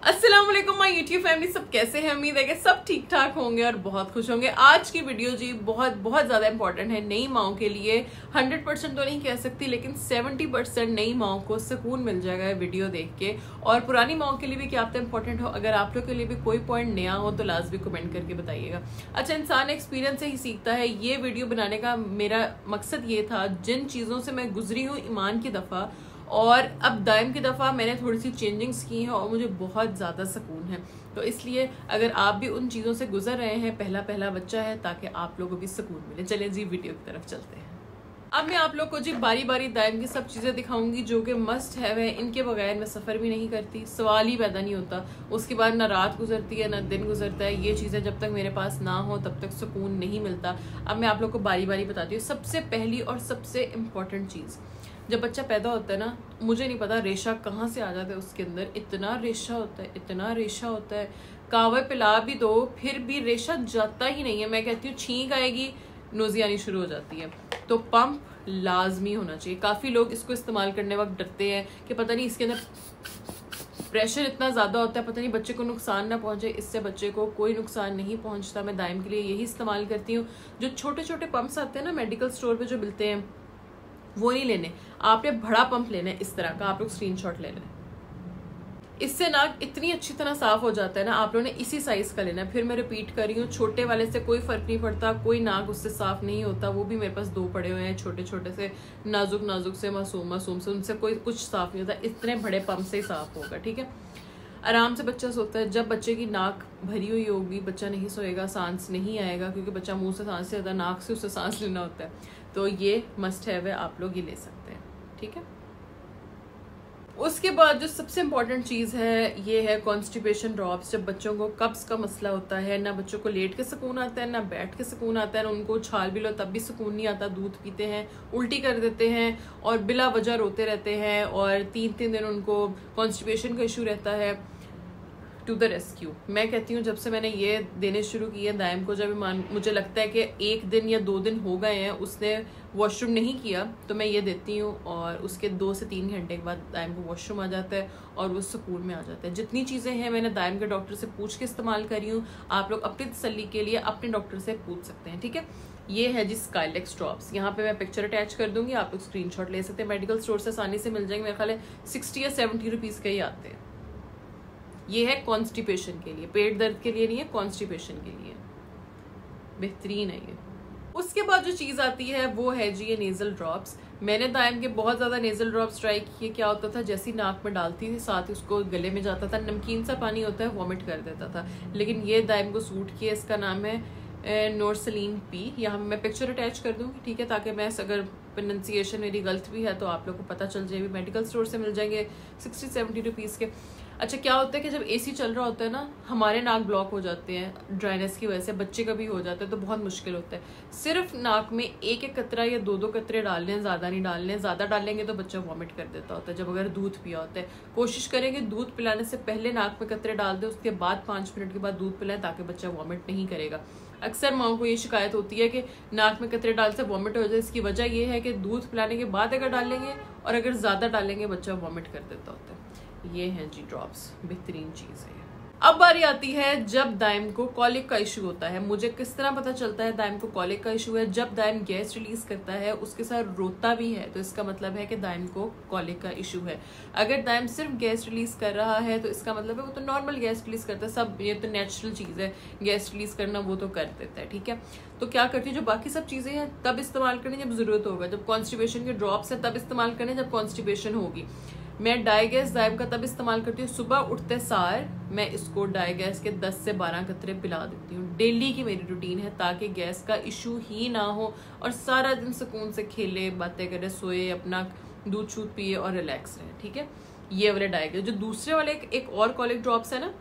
अस्सलाम वालेकुम my YouTube family, सब कैसे हैं? उम्मीद है कि सब ठीक ठाक होंगे और बहुत खुश होंगे। आज की वीडियो जी बहुत बहुत ज़्यादा इंपॉर्टेंट है नई माओं के लिए। 100% तो नहीं कह सकती, लेकिन 70% नई माओं को सुकून मिल जाएगा वीडियो देख के। और पुरानी माओं के लिए भी क्या पता इंपॉर्टेंट हो। अगर आप लोग के लिए भी कोई पॉइंट नया हो तो लाजमी कमेंट करके बताइएगा। अच्छा, इंसान एक्सपीरियंस से ही सीखता है। ये वीडियो बनाने का मेरा मकसद ये था, जिन चीज़ों से मैं गुजरी हूँ ईमान की दफ़ा और अब दायम की दफ़ा मैंने थोड़ी सी चेंजिंग्स की हैं और मुझे बहुत ज़्यादा सुकून है। तो इसलिए अगर आप भी उन चीज़ों से गुजर रहे हैं, पहला बच्चा है, ताकि आप लोगों को भी सुकून मिले। चलें जी वीडियो की तरफ चलते हैं। अब मैं आप लोग को जी बारी बारी दायम की सब चीज़ें दिखाऊंगी जो कि मस्ट है। इनके बगैर मैं सफ़र भी नहीं करती, सवाल ही पैदा नहीं होता। उसके बाद ना रात गुजरती है ना दिन गुजरता है। ये चीज़ें जब तक मेरे पास ना हो तब तक सुकून नहीं मिलता। अब मैं आप लोग को बारी बारी बताती हूँ। सबसे पहली और सबसे इम्पॉर्टेंट चीज़, जब बच्चा पैदा होता है ना, मुझे नहीं पता रेशा कहाँ से आ जाता है उसके अंदर। इतना रेशा होता है, इतना रेशा होता है, कावे पिला भी दो फिर भी रेशा जाता ही नहीं है। मैं कहती हूँ छींक आएगी, नोज़ी आनी शुरू हो जाती है। तो पंप लाजमी होना चाहिए। काफ़ी लोग इसको इस्तेमाल करने वक्त डरते हैं कि पता नहीं इसके अंदर प्रेशर इतना ज़्यादा होता है, पता नहीं बच्चे को नुकसान ना पहुंचे। इससे बच्चे को कोई नुकसान नहीं पहुंचता। मैं दायम के लिए यही इस्तेमाल करती हूँ। जो छोटे छोटे पंप्स आते हैं ना मेडिकल स्टोर पे जो मिलते हैं, वो नहीं लेने। आपने बड़ा पंप लेना है, इस तरह का। आप लोग स्क्रीनशॉट ले लें। इससे नाक इतनी अच्छी तरह साफ हो जाता है ना। आप लोगों ने इसी साइज का लेना है। फिर मैं रिपीट कर रही हूँ, छोटे वाले से कोई फर्क नहीं पड़ता, कोई नाक उससे साफ नहीं होता। वो भी मेरे पास 2 पड़े हुए हैं, छोटे छोटे से, नाजुक नाजुक से, मासूम से, उनसे कोई कुछ साफ नहीं होता। इतने बड़े पंप से ही साफ होगा, ठीक है। आराम से बच्चा सोता है। जब बच्चे की नाक भरी हुई होगी, बच्चा नहीं सोएगा, सांस नहीं आएगा, क्योंकि बच्चा मुंह से सांस लेता है, नाक से उसे सांस लेना होता है। तो ये मस्ट है, आप लोग ये ले सकते हैं, ठीक है। उसके बाद जो सबसे इम्पॉर्टेंट चीज़ है, ये है कॉन्स्टिपेशन ड्रॉप्स। जब बच्चों को कब्ज का मसला होता है, ना बच्चों को लेट के सुकून आता है, ना बैठ के सुकून आता है, ना उनको छाल भी लो तब भी सुकून नहीं आता। दूध पीते हैं, उल्टी कर देते हैं और बिला वजह रोते रहते हैं और 3-3 दिन उनको कॉन्स्टिपेशन का इशू रहता है। To the rescue. मैं कहती हूँ, जब से मैंने ये देने शुरू किए दायम को, जब मुझे लगता है कि 1 दिन या 2 दिन हो गए हैं उसने वॉशरूम नहीं किया, तो मैं ये देती हूँ और उसके 2 से 3 घंटे के बाद दायम को वॉशरूम आ जाता है और वो सुकून में आ जाता है। जितनी चीज़ें हैं मैंने दायम के डॉक्टर से पूछ के इस्तेमाल करी हूँ। आप लोग अपनी तसल्ली के लिए अपने डॉक्टर से पूछ सकते हैं, ठीक है। ये है जी स्काईलेक्स ड्रॉप्स। यहाँ पे मैं पिक्चर अटैच कर दूंगी, आप लोग स्क्रीनशॉट ले सकते हैं। मेडिकल स्टोर से आसानी से मिल जाएंगे। मेरे ख्याल है 60 या 70 रुपीज़ के ही आते हैं। ये है कॉन्स्टिपेशन के लिए, पेट दर्द के लिए नहीं है, कॉन्स्टिपेशन के लिए बेहतरीन है ये। उसके बाद जो चीज़ आती है वो है जी ये नेजल ड्रॉप्स। मैंने दायम के बहुत ज़्यादा नेजल ड्रॉप्स ट्राई किए। क्या होता था, जैसी नाक में डालती थी साथ ही उसको गले में जाता था, नमकीन सा पानी होता है, वॉमिट कर देता था। लेकिन ये दायम को सूट किया। इसका नाम है नोरसलीन पी। यहाँ मैं पिक्चर अटैच कर दूँगी, ठीक है, ताकि मैं अगर प्रोनाउंसिएशन मेरी गलत भी है तो आप लोग को पता चल जाए। मेडिकल स्टोर से मिल जाएंगे 60-70 रुपीज़ के। अच्छा, क्या होता है कि जब एसी चल रहा होता है ना, हमारे नाक ब्लॉक हो जाते हैं ड्राइनेस की वजह से, बच्चे का भी हो जाता है, तो बहुत मुश्किल होता है। सिर्फ नाक में 1-1 कतरा या 2-2 कतरे डालने हैं, ज़्यादा नहीं डालने। ज़्यादा डालेंगे तो बच्चा वॉमिट कर देता होता है जब अगर दूध पिया होता है। कोशिश करेंगे दूध पिलाने से पहले नाक में कतरे डाल दें, उसके बाद 5 मिनट के बाद दूध पिलाएं, ताकि बच्चा वॉमिट नहीं करेगा। अक्सर माओं को ये शिकायत होती है कि नाक में कतरे डाल से वॉमिट हो जाए। इसकी वजह ये है कि दूध पिलाने के बाद अगर डालेंगे और अगर ज़्यादा डालेंगे बच्चा वॉमिट कर देता होता है। ये हैं जी ड्रॉप्स, बेहतरीन चीज़ है। अब बारी आती है जब दायम को कॉलिक का इशू होता है। मुझे किस तरह पता चलता है दायम को कॉलिक का इशू है? जब दायम गैस रिलीज करता है, उसके साथ रोता भी है, तो इसका मतलब है कि दायम को कॉलिक का इशू है। अगर दायम सिर्फ गैस रिलीज कर रहा है तो इसका मतलब है वो तो नॉर्मल गैस रिलीज करता है। सब ये तो नेचुरल चीज़ है, गैस रिलीज करना वो तो कर देता है, ठीक है। तो क्या करती है, जो बाकी सब चीज़ें हैं तब इस्तेमाल करनी जब ज़रूरत होगा। जब कॉन्स्टिपेशन के ड्रॉप्स है तब इस्तेमाल करें जब कॉन्स्टिपेशन होगी। मैं डाईगैस दायम का तब इस्तेमाल करती हूँ, सुबह उठते सार मैं इसको डाईगैस के 10 से 12 कतरे पिला देती हूँ। डेली की मेरी रूटीन है, ताकि गैस का इशू ही ना हो और सारा दिन सुकून से खेले, बातें करे, सोए, अपना दूध शूध पिए और रिलैक्स रहे, ठीक है। ये वाले डाईगैस। जो दूसरे वाले एक और कॉलिक ड्रॉप्स है ना,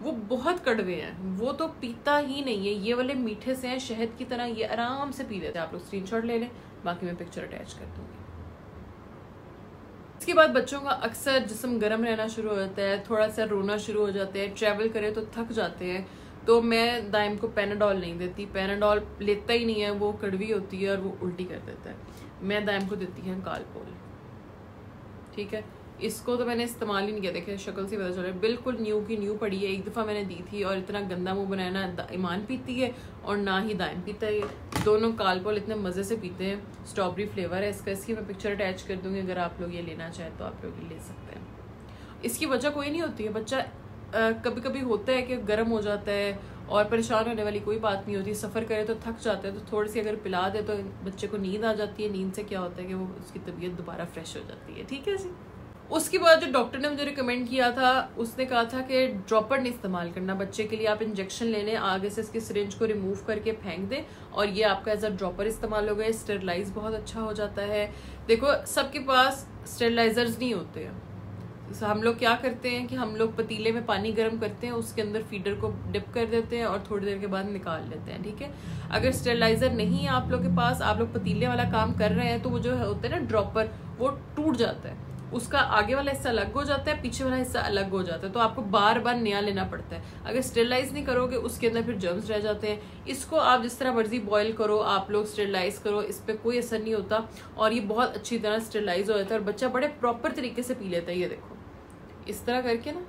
वो बहुत कड़वे हैं, वो तो पीता ही नहीं है। ये वाले मीठे से हैं, शहद की तरह, ये आराम से पी लेते हैं। आप लोग स्क्रीनशॉट ले लें, बाकी मैं पिक्चर अटैच कर दूँगी। इसके बाद बच्चों का अक्सर जिस्म गर्म रहना शुरू हो जाता है, थोड़ा सा रोना शुरू हो जाते हैं, ट्रैवल करें तो थक जाते हैं। तो मैं दायम को पैनाडॉल नहीं देती। पैनाडॉल लेता ही नहीं है, वो कड़वी होती है और वो उल्टी कर देता है। मैं दायम को देती है कालपोल, ठीक है। इसको तो मैंने इस्तेमाल ही नहीं किया, देखे शक्ल से पता चल रहा है बिल्कुल न्यू की न्यू पड़ी है। एक दफ़ा मैंने दी थी और इतना गंदा मुंह बनाया ना ईमान पीती है और ना ही दाइम पीता है। दोनों कालपोल इतने मज़े से पीते हैं। स्ट्रॉबेरी फ्लेवर है इसका, इसकी मैं पिक्चर अटैच कर दूँगी, अगर आप लोग ये लेना चाहें तो आप लोग ये ले सकते हैं। इसकी वजह कोई नहीं होती है, बच्चा कभी कभी होता है कि गर्म हो जाता है और परेशान होने वाली कोई बात नहीं होती। सफ़र करे तो थक जाता है, तो थोड़ी सी अगर पिला दे तो बच्चे को नींद आ जाती है। नींद से क्या होता है कि वो उसकी तबीयत दोबारा फ्रेश हो जाती है। ठीक है जी। उसके बाद जो डॉक्टर ने मुझे रिकमेंड किया था, उसने कहा था कि ड्रॉपर नहीं इस्तेमाल करना बच्चे के लिए। आप इंजेक्शन लेने आगे से इसकी सिरिंज को रिमूव करके फेंक दें और ये आपका एज अ ड्रॉपर इस्तेमाल हो गया। स्टेरलाइज बहुत अच्छा हो जाता है। देखो सबके पास स्टेरलाइजर्स नहीं होते हैं। हम लोग क्या करते हैं कि हम लोग पतीले में पानी गर्म करते हैं, उसके अंदर फीडर को डिप कर देते हैं और थोड़ी देर के बाद निकाल लेते हैं। ठीक है, अगर स्टेरलाइजर नहीं है आप लोग के पास, आप लोग पतीले वाला काम कर रहे हैं, तो वो जो होता है ना ड्रॉपर, वो टूट जाता है। उसका आगे वाला हिस्सा अलग हो जाता है, पीछे वाला हिस्सा अलग हो जाता है, तो आपको बार बार नया लेना पड़ता है। अगर स्टेरलाइज नहीं करोगे उसके अंदर फिर जर्म्स रह जाते हैं। इसको आप जिस तरह मर्जी बॉईल करो, आप लोग स्टेरलाइज करो, इस पर कोई असर नहीं होता और ये बहुत अच्छी तरह स्टेरलाइज हो जाता है और बच्चा बड़े प्रॉपर तरीके से पी लेता है। ये देखो इस तरह करके ना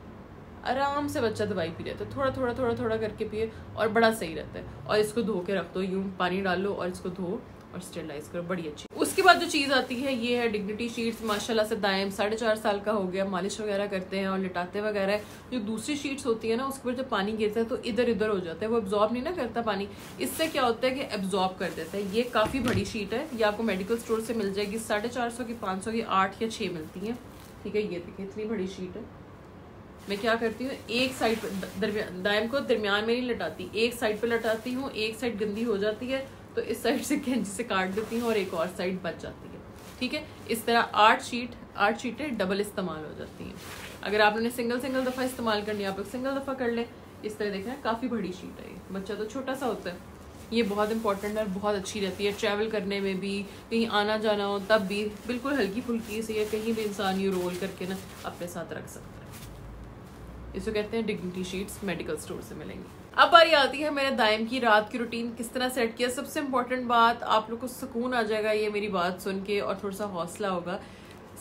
आराम से बच्चा दवाई पी लेता है, थोड़ा थोड़ा थोड़ा थोड़ा करके पिए और बड़ा सही रहता है। और इसको धो के रख दो, यूं पानी डालो और इसको धो और स्टेरलाइज करो, बड़ी अच्छी। उसके बाद जो चीज़ आती है ये है डिग्निटी शीट्स। माशाल्लाह से दाइम 4.5 साल का हो गया, मालिश वगैरह करते हैं और लिटाते वगैरह। जो दूसरी शीट्स होती है ना उसके ऊपर जब पानी गिरता है तो इधर उधर हो जाता है, वो एब्जॉर्ब नहीं ना करता पानी। इससे क्या होता है कि एब्जॉर्ब कर देता है। ये काफ़ी बड़ी शीट है, ये आपको मेडिकल स्टोर से मिल जाएगी। 450 की, 500 की 8 या 6 मिलती हैं। ठीक है, ये देखिए इतनी बड़ी शीट है। मैं क्या करती हूँ, एक साइड पर दाइम को दरमियान में नहीं लटाती, एक साइड पे लटाती हूँ। एक साइड गंदी हो जाती है तो इस साइड से कैंची से काट देती हूँ और एक और साइड बच जाती है। ठीक है, इस तरह 8 शीटें डबल इस्तेमाल हो जाती हैं। अगर आपने सिंगल दफ़ा इस्तेमाल करनी है आप लोग सिंगल दफ़ा कर लें। इस तरह देखना काफ़ी बड़ी शीट है, ये बच्चा तो छोटा सा होता है। ये बहुत इंपॉर्टेंट है, बहुत अच्छी रहती है ट्रैवल करने में भी, कहीं आना जाना हो तब भी बिल्कुल हल्की फुल्की सी है, कहीं भी इंसान ये रोल करके ना अपने साथ रख सकता है। इसको कहते हैं डिग्निटी शीट्स, मेडिकल स्टोर से मिलेंगी। अब बारी आती है मेरे दाइम की रात की रूटीन किस तरह सेट किया। सबसे इम्पोर्टेंट बात, आप लोग को सुकून आ जाएगा ये मेरी बात सुन के और थोड़ा सा हौसला होगा।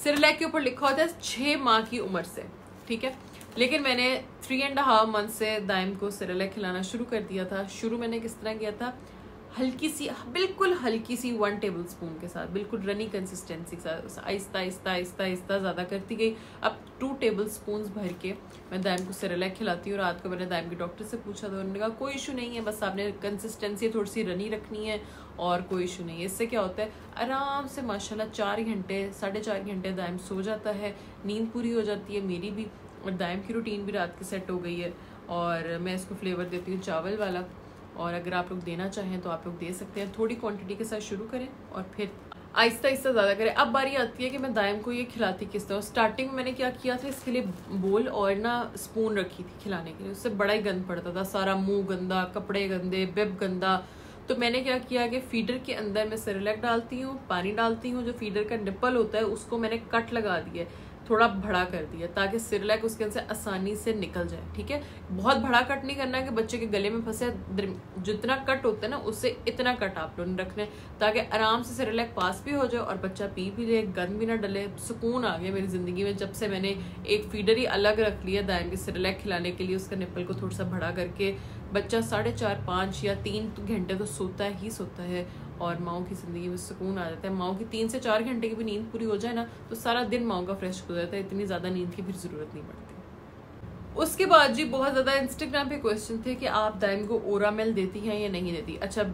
सेरेलैक के ऊपर लिखा होता है 6 माह की उम्र से, ठीक है, लेकिन मैंने 3.5 मंथ से दाइम को सेरेलैक खिलाना शुरू कर दिया था। शुरू मैंने किस तरह किया था, हल्की सी, बिल्कुल हल्की सी 1 टेबल स्पून के साथ, बिल्कुल रनी कंसिस्टेंसी के साथ, आहिस्ता आहिस्ता आहिस्ता आहिस्ता ज़्यादा करती गई। अब 2 टेबल स्पून भर के मैं दाइम को सेरेलैक खिलाती हूँ। रात को मैंने दाइम के डॉक्टर से पूछा तो उन्होंने कहा कोई इशू नहीं है, बस आपने कंसिस्टेंसी थोड़ी सी रनी रखनी है और कोई इशू नहीं है। इससे क्या होता है, आराम से माशाल्लाह 4 घंटे 4.5 घंटे दाइम सो जाता है, नींद पूरी हो जाती है मेरी भी, और दाइम की रूटीन भी रात की सेट हो गई है। और मैं इसको फ्लेवर देती हूँ चावल वाला, और अगर आप लोग देना चाहें तो आप लोग दे सकते हैं। थोड़ी क्वांटिटी के साथ शुरू करें और फिर आहिस्ता आहिस्ता ज़्यादा करें। अब बारी आती है कि मैं दाइम को ये खिलाती किस तरह। स्टार्टिंग में मैंने क्या किया था, इसके लिए बोल और ना स्पून रखी थी खिलाने के लिए, उससे बड़ा ही गंद पड़ता था, सारा मुंह गंदा, कपड़े गंदे, बिब गंदा। तो मैंने क्या किया कि फीडर के अंदर मैं सेरेलैक डालती हूँ, पानी डालती हूँ, जो फीडर का निप्पल होता है उसको मैंने कट लगा दिया, थोड़ा बड़ा कर दिया ताकि सेरेलैक उसके अंदर से आसानी से निकल जाए। ठीक है, बहुत बड़ा कट नहीं करना है कि बच्चे के गले में फंसे, जितना कट होता है ना उससे इतना कट आप लोग रखने, ताकि आराम से सेरेलैक पास भी हो जाए और बच्चा पी भी ले, गंद भी ना डले। सुकून आ गया मेरी ज़िंदगी में जब से मैंने एक फीडर ही अलग रख लिया दाइम के सेरेलैक खिलाने के लिए, उसका निप्पल को थोड़ा सा बड़ा करके। बच्चा 4.5, 5 या 3 घंटे तो सोता ही सोता है और माओ की ज़िंदगी में सुकून आ जाता है। माओ की 3 से 4 घंटे की भी नींद पूरी हो जाए ना तो सारा दिन माओ का फ्रेश हो जाता है, इतनी ज़्यादा नींद की फिर ज़रूरत नहीं पड़ती। उसके बाद जी बहुत ज़्यादा इंस्टाग्राम पे क्वेश्चन थे कि आप दाइम को ओरामेल देती हैं या नहीं देती। अच्छा,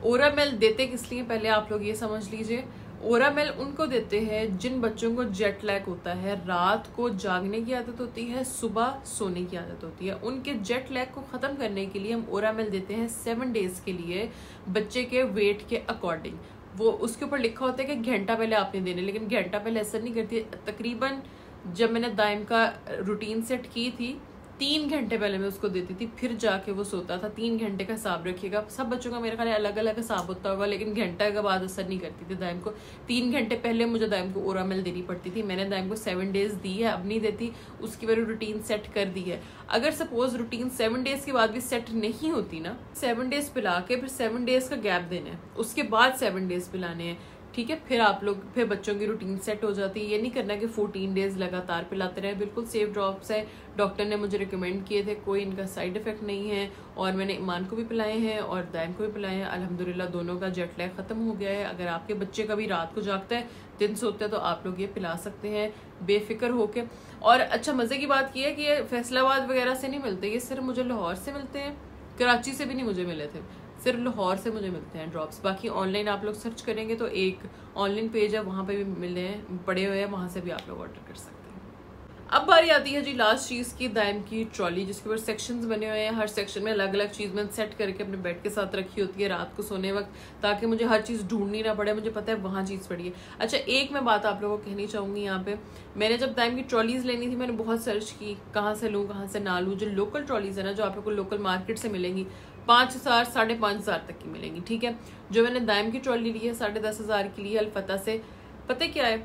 ओरामेल देते किस लिए, पहले आप लोग ये समझ लीजिए। ओरामेल उनको देते हैं जिन बच्चों को जेट लैग होता है, रात को जागने की आदत होती है, सुबह सोने की आदत होती है। उनके जेट लैग को ख़त्म करने के लिए हम ओरामेल देते हैं 7 डेज़ के लिए, बच्चे के वेट के अकॉर्डिंग। वो उसके ऊपर लिखा होता है कि घंटा पहले आपने देने, लेकिन घंटा पहले असर नहीं करती। तकरीबन जब मैंने दाइम का रूटीन सेट की थी 3 घंटे पहले मैं उसको देती थी, फिर जाके वो सोता था। 3 घंटे का हिसाब रखिएगा, सब बच्चों का मेरे ख्याल अलग अलग हिसाब होता होगा, लेकिन घंटा के बाद असर नहीं करती थी दाइम को। 3 घंटे पहले मुझे दाइम को ओरामेल देनी पड़ती थी। मैंने दाइम को 7 डेज़ दी है, अब नहीं देती, उसकी मैंने रूटीन सेट कर दी है। अगर सपोज रूटीन 7 डेज़ के बाद भी सेट नहीं होती ना, 7 डेज़ पिला के फिर 7 डेज़ का गैप देना है, उसके बाद 7 डेज़ पिलाने हैं। ठीक है। फिर बच्चों की रूटीन सेट हो जाती है। ये नहीं करना कि 14 डेज लगातार पिलाते रहे। बिल्कुल सेफ ड्रॉप्स है, डॉक्टर ने मुझे रिकमेंड किए थे, कोई इनका साइड इफेक्ट नहीं है। और मैंने ईमान को भी पिलाए हैं और दायम को भी पिलाए हैं। अल्हम्दुलिल्लाह दोनों का जेट लैग ख़त्म हो गया है। अगर आपके बच्चे कभी रात को जागता है, दिन सोते हैं, तो आप लोग ये पिला सकते हैं बेफिक्र होके। और अच्छा मज़े की बात यह है कि ये फैसलाबाद वगैरह से नहीं मिलते, ये सिर्फ मुझे लाहौर से मिलते हैं, कराची से भी नहीं मुझे मिले थे, सिर्फ लाहौर से मुझे मिलते हैं ड्रॉप्स। बाकी ऑनलाइन आप लोग सर्च करेंगे तो एक ऑनलाइन पेज है, वहाँ पे भी मिले हैं, पड़े हुए हैं, वहाँ से भी आप लोग ऑर्डर कर सकते हैं। अब बारी आती है जी लास्ट चीज़ की, दायम की ट्रॉली, जिसके ऊपर सेक्शंस बने हुए हैं। हर सेक्शन में अलग अलग चीज़ मैंने सेट करके अपने बेड के साथ रखी होती है रात को सोने वक्त, ताकि मुझे हर चीज़ ढूंढनी ना पड़े, मुझे पता है वहाँ चीज़ पड़ी है। अच्छा एक मैं बात आप लोगों को कहनी चाहूँगी यहाँ पे, मैंने जब दायम की ट्रॉलीज़ लेनी थी मैंने बहुत सर्च की कहाँ से लूँ कहाँ से ना लूँ। जो लोकल ट्रॉलीज़ है ना, जो आप लोग को लोकल मार्केट से मिलेंगी 5,000 5,500 तक की मिलेंगी, ठीक है। जो मैंने दायम की ट्रॉली ली है 10,500 की ली है अलफता से। पता क्या है,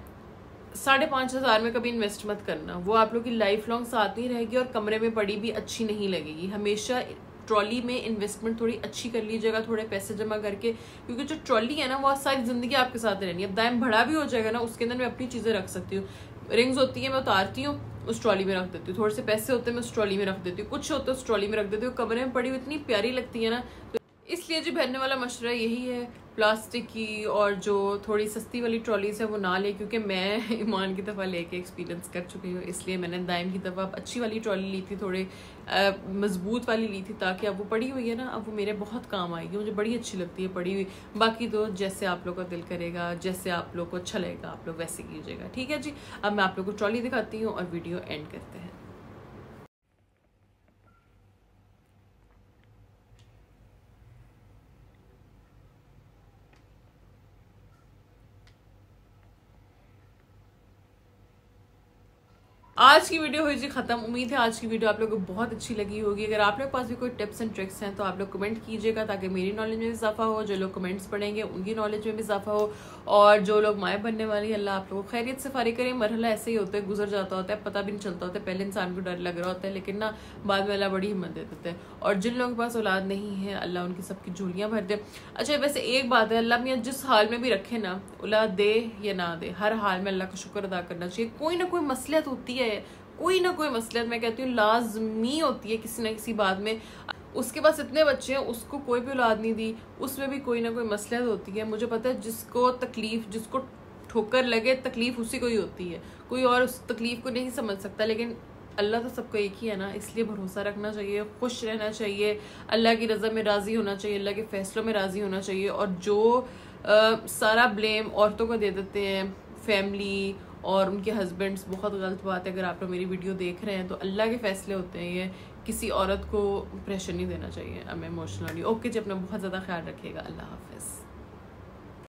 5,500 में कभी इन्वेस्ट मत करना, वो आप लोग की लाइफ लॉन्ग साथ नहीं रहेगी और कमरे में पड़ी भी अच्छी नहीं लगेगी। हमेशा ट्रॉली में इन्वेस्टमेंट थोड़ी अच्छी कर लीजिएगा, थोड़े पैसे जमा करके, क्योंकि जो ट्रॉली है ना वो सारी जिंदगी आपके साथ रहनी है। अब दायम बड़ा भी हो जाएगा ना, उसके अंदर मैं अपनी चीजें रख सकती हूँ। रिंग्स होती है मैं उतारती हूँ, उस ट्रॉली में रख देती हूँ, थोड़े से पैसे होते हैं मैं उस ट्रॉली में रख देती हूँ, कुछ होते हैं उस ट्रॉली में रख देती हूँ। कमरे में पड़ी हुई इतनी प्यारी लगती है ना, तो इसलिए जी बहनने वाला मशवरा यही है, प्लास्टिक की और जो थोड़ी सस्ती वाली ट्रॉलीज है वो ना ले, क्योंकि मैं ईमान की दफ़ा लेके एक्सपीरियंस कर चुकी हूँ। इसलिए मैंने दायम की दफ़ा अच्छी वाली ट्रॉली ली थी, थोड़े मजबूत वाली ली थी, ताकि अब वो पड़ी हुई है ना, अब वो मेरे बहुत काम आएगी, मुझे बड़ी अच्छी लगती है पड़ी हुई। बाकी तो जैसे आप लोग का दिल करेगा, जैसे आप लोग को अच्छा लगेगा आप लोग वैसे कीजिएगा, ठीक है जी। अब मैं आप लोग को ट्रॉली दिखाती हूँ और वीडियो एंड करते हैं। आज की वीडियो हुई जी खत्म। उम्मीद है आज की वीडियो आप लोगों को बहुत अच्छी लगी होगी। अगर आप लोग के पास भी कोई टिप्स एंड ट्रिक्स हैं तो आप लोग कमेंट कीजिएगा, ताकि मेरी नॉलेज में भी इजाफा हो, जो लोग कमेंट्स पढ़ेंगे उनकी नॉलेज में भी इजाफा हो, और जो लोग माए बनने वाली है अल्लाह आप लोगों को खैरियत से फारिग करें। मरहला ऐसे ही होता है, गुजर जाता होता है, पता भी नहीं चलता होता है। पहले इंसान को डर लग रहा होता है, लेकिन ना बाद में अल्लाह बड़ी हिम्मत दे देते हैं। और जिन लोगों के पास औलाद नहीं है अल्लाह उनकी सबकी झोलियाँ भर दे। अच्छा वैसे एक बात है, अल्लाह मियाँ जिस हाल में भी रखे ना, औलाद दे या ना दे, हर हाल में अल्लाह का शुक्र अदा करना चाहिए। कोई ना कोई मसलियत होती है, कोई ना कोई मसलियत मैं कहती हूँ लाजमी होती है किसी न किसी बात में। उसके पास इतने बच्चे हैं, उसको कोई भी औलाद नहीं दी, उसमें भी कोई ना कोई मसलियत होती है। मुझे पता है जिसको तकलीफ, जिसको ठोकर लगे तकलीफ उसी को ही होती है, कोई और उस तकलीफ को नहीं समझ सकता। लेकिन अल्लाह तो सबको एक ही है ना, इसलिए भरोसा रखना चाहिए, खुश रहना चाहिए, अल्लाह की रज़ा में राज़ी होना चाहिए, अल्लाह के फैसलों में राज़ी होना चाहिए। और जो सारा ब्लेम औरतों को दे देते हैं, फैमिली और उनके हस्बैंड्स, बहुत गलत बात है। अगर आप लोग मेरी वीडियो देख रहे हैं तो अल्लाह के फैसले होते हैं, ये किसी औरत को प्रेशर नहीं देना चाहिए। अब मैं इमोशनली ओके जी, अपना बहुत ज़्यादा ख्याल रखिएगा। अल्लाह हाफिज़।